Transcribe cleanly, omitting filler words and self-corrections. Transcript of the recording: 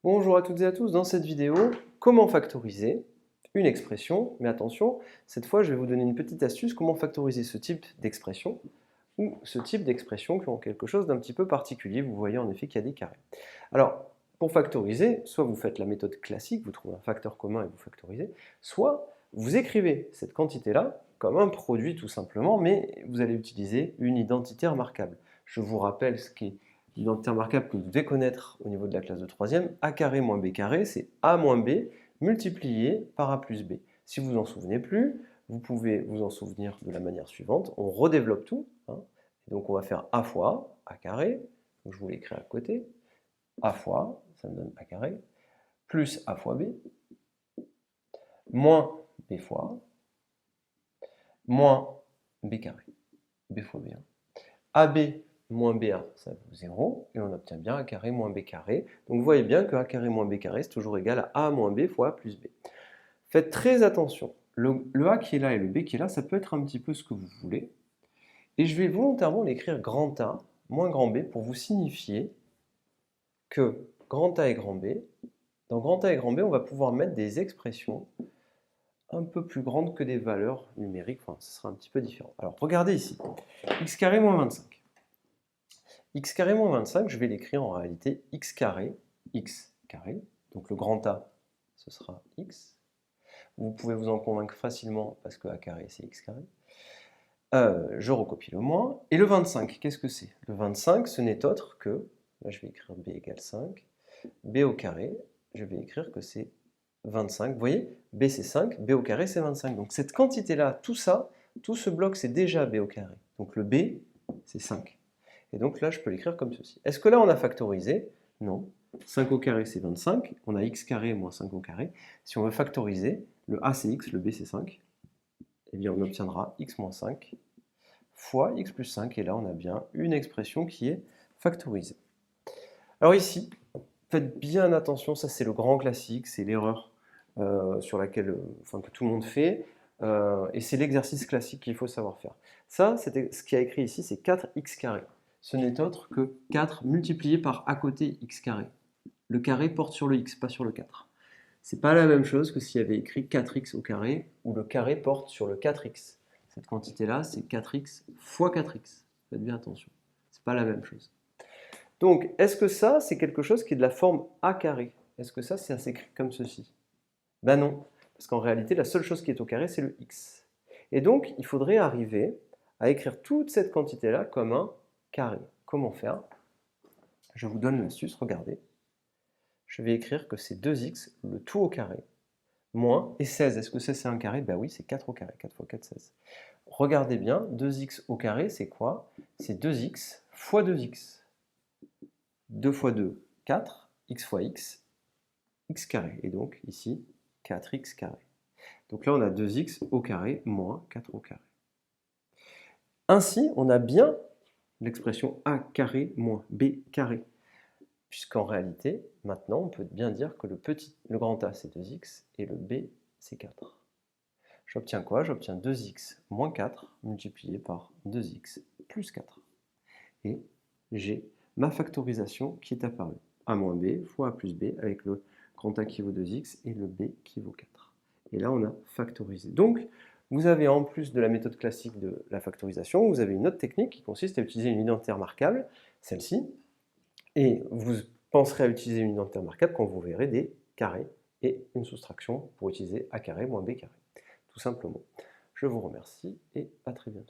Bonjour à toutes et à tous, dans cette vidéo, comment factoriser une expression, mais attention, cette fois je vais vous donner une petite astuce, comment factoriser ce type d'expression ou ce type d'expression qui ont quelque chose d'un petit peu particulier, vous voyez en effet qu'il y a des carrés. Alors, pour factoriser, soit vous faites la méthode classique, vous trouvez un facteur commun et vous factorisez, soit vous écrivez cette quantité-là comme un produit tout simplement, mais vous allez utiliser une identité remarquable. Je vous rappelle ce qu'est l'identité remarquable que vous devez connaître au niveau de la classe de troisième. A carré moins B carré, c'est A moins B multiplié par A plus B. Si vous n'en souvenez plus, vous pouvez vous en souvenir de la manière suivante. On redéveloppe tout. Donc on va faire A fois A carré, donc je vous l'écris à côté. A fois, ça me donne A carré, plus A fois B, moins B fois, moins B carré, B fois B1. AB moins B1, ça vaut 0, et on obtient bien A carré moins B carré. Donc vous voyez bien que A carré moins B carré, c'est toujours égal à A moins B fois A plus B. Faites très attention, le A qui est là et le B qui est là, ça peut être un petit peu ce que vous voulez. Et je vais volontairement l'écrire grand A moins grand B pour vous signifier que grand A et grand B, dans grand A et grand B, on va pouvoir mettre des expressions un peu plus grandes que des valeurs numériques, enfin ce sera un petit peu différent. Alors regardez ici, x carré moins 25. X carré moins 25, je vais l'écrire en réalité x carré, donc le grand A, ce sera x. Vous pouvez vous en convaincre facilement parce que A carré, c'est x carré. Je recopie le moins. Et le 25, qu'est-ce que c'est? Le 25, ce n'est autre que, là je vais écrire b égale 5, b au carré, je vais écrire que c'est 25. Vous voyez, b c'est 5, b au carré c'est 25. Donc cette quantité-là, tout ça, tout ce bloc c'est déjà b au carré. Donc le b, c'est 5. Et donc là, je peux l'écrire comme ceci. Est-ce que là, on a factorisé? Non. 5 au carré, c'est 25. On a x carré moins 5 au carré. Si on veut factoriser, le a, c'est x, le b, c'est 5. Eh bien, on obtiendra x moins 5 fois x plus 5. Et là, on a bien une expression qui est factorisée. Alors ici, faites bien attention. Ça, c'est le grand classique. C'est l'erreur sur laquelle, que tout le monde fait. Et c'est l'exercice classique qu'il faut savoir faire. Ça, ce qui a écrit ici, c'est 4x carré. Ce n'est autre que 4 multiplié par à côté x carré. Le carré porte sur le x, pas sur le 4. C'est pas la même chose que s'il y avait écrit 4x au carré, où le carré porte sur le 4x. Cette quantité-là, c'est 4x fois 4x. Faites bien attention. C'est pas la même chose. Donc, est-ce que ça, c'est quelque chose qui est de la forme a carré? Est-ce que ça, c'est écrit comme ceci? Ben non, parce qu'en réalité, la seule chose qui est au carré, c'est le x. Et donc, il faudrait arriver à écrire toute cette quantité-là comme un carré. Comment faire? Je vous donne l'astuce, regardez. Je vais écrire que c'est 2x, le tout au carré, moins, et 16. Est-ce que ça c'est un carré? Ben oui, c'est 4 au carré, 4 fois 4, 16. Regardez bien, 2x au carré, c'est quoi? C'est 2x fois 2x. 2 fois 2, 4, x fois x, x carré. Et donc, ici, 4x carré. Donc là, on a 2x au carré moins 4 au carré. Ainsi, on a bien l'expression a carré moins b carré. Puisqu'en réalité, maintenant, on peut bien dire que le grand A, c'est 2x, et le b, c'est 4. J'obtiens quoi? J'obtiens 2x moins 4 multiplié par 2x plus 4. Et j'ai ma factorisation qui est apparue. A moins b fois a plus b, avec le grand A qui vaut 2x et le b qui vaut 4. Et là, on a factorisé. Donc, vous avez en plus de la méthode classique de la factorisation, vous avez une autre technique qui consiste à utiliser une identité remarquable, celle-ci, et vous penserez à utiliser une identité remarquable quand vous verrez des carrés et une soustraction pour utiliser a carré moins b carré. Tout simplement. Je vous remercie et à très bientôt.